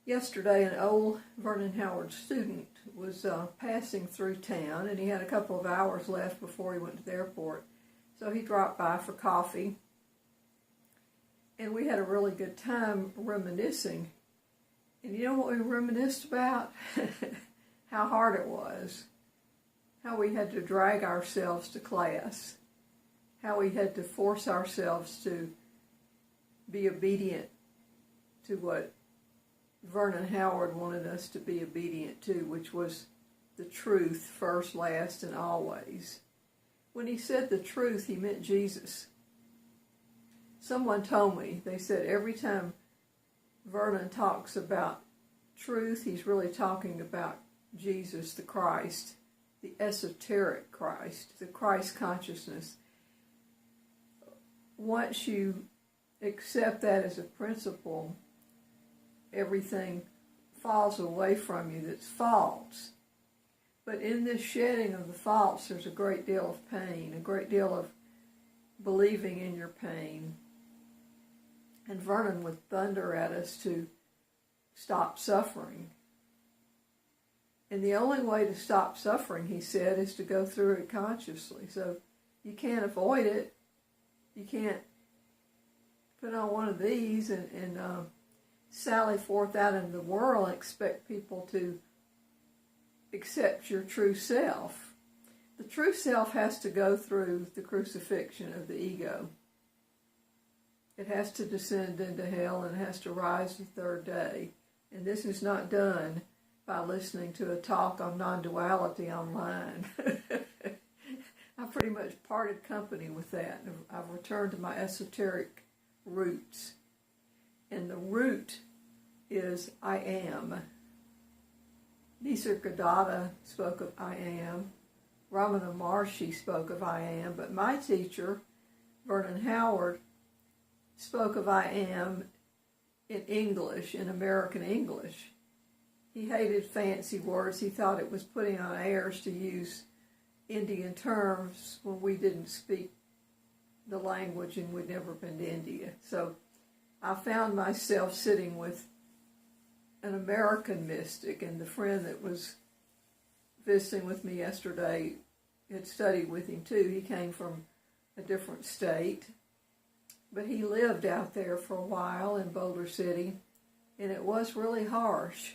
Yesterday, an old Vernon Howard student was passing through town, and he had a couple of hours left before he went to the airport. So he dropped by for coffee, and we had a really good time reminiscing. And you know what we reminisced about? How hard it was. How we had to drag ourselves to class. How we had to force ourselves to be obedient to what Vernon Howard wanted us to be obedient to, which was the truth first, last, and always. When he said the truth, he meant Jesus. Someone told me, they said every time Vernon talks about truth, he's really talking about Jesus, the Christ, the esoteric Christ, the Christ consciousness. Once you accept that as a principle, everything falls away from you that's false. But in this shedding of the false, there's a great deal of pain, a great deal of believing in your pain. And Vernon would thunder at us to stop suffering. And the only way to stop suffering, he said, is to go through it consciously. So you can't avoid it. You can't put on one of these and sally forth out into the world and expect people to accept your true self. The true self has to go through the crucifixion of the ego. It has to descend into hell and has to rise the third day. And this is not done by listening to a talk on non-duality online. I pretty much parted company with that. I've returned to my esoteric roots. And the root is I am. Nisargadatta spoke of I am. Ramana Maharshi spoke of I am. But my teacher, Vernon Howard, spoke of I am in English, in American English. He hated fancy words. He thought it was putting on airs to use Indian terms when we didn't speak the language and we'd never been to India. So I found myself sitting with an American mystic, and the friend that was visiting with me yesterday had studied with him too. He came from a different state, but he lived out there for a while in Boulder City, and it was really harsh.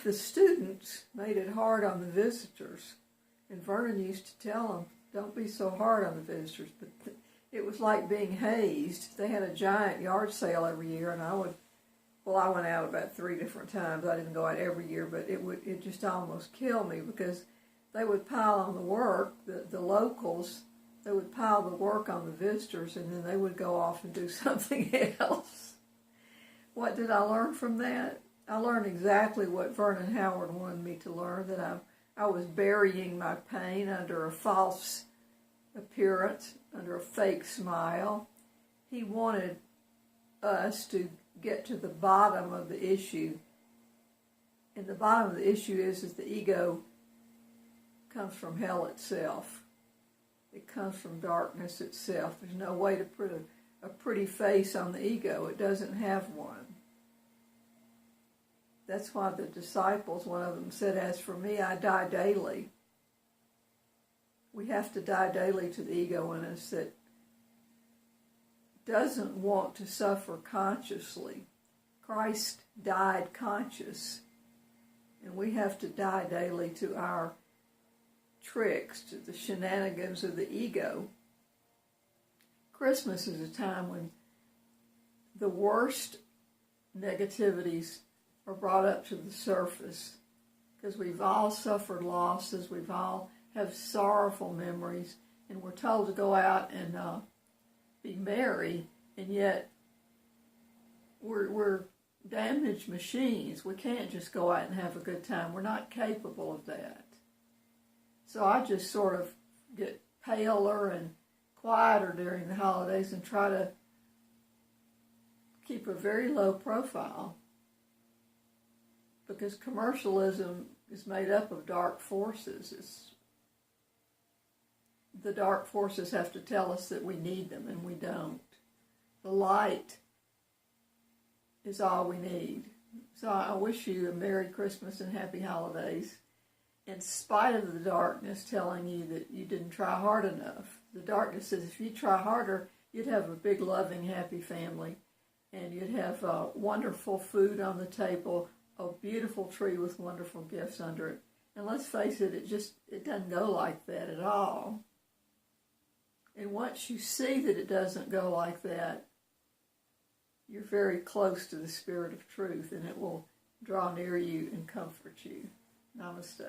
The students made it hard on the visitors, and Vernon used to tell them, don't be so hard on the visitors, but it was like being hazed. They had a giant yard sale every year, and I went out about 3 different times. I didn't go out every year, but it just almost killed me because they would pile on the work, the locals, they would pile the work on the visitors, and then they would go off and do something else. What did I learn from that? I learned exactly what Vernon Howard wanted me to learn, that I was burying my pain under a false appearance, under a fake smile. He wanted us to get to the bottom of the issue. And the bottom of the issue is that the ego comes from hell itself. It comes from darkness itself. There's no way to put a pretty face on the ego. It doesn't have one. That's why the disciples, one of them said, as for me, I die daily. We have to die daily to the ego in us that doesn't want to suffer consciously. Christ died conscious, and we have to die daily to our tricks, to the shenanigans of the ego. Christmas is a time when the worst negativities are brought up to the surface, because we've all suffered losses, we've all have sorrowful memories, and we're told to go out and be merry, and yet we're damaged machines. We can't just go out and have a good time. We're not capable of that. So I just sort of get paler and quieter during the holidays and try to keep a very low profile, because commercialism is made up of dark forces. The dark forces have to tell us that we need them, and we don't. The light is all we need. So I wish you a Merry Christmas and Happy Holidays, in spite of the darkness telling you that you didn't try hard enough. The darkness says if you try harder, you'd have a big, loving, happy family, and you'd have wonderful food on the table, a beautiful tree with wonderful gifts under it. And let's face it, it doesn't go like that at all. And once you see that it doesn't go like that, you're very close to the Spirit of truth, and it will draw near you and comfort you. Namaste.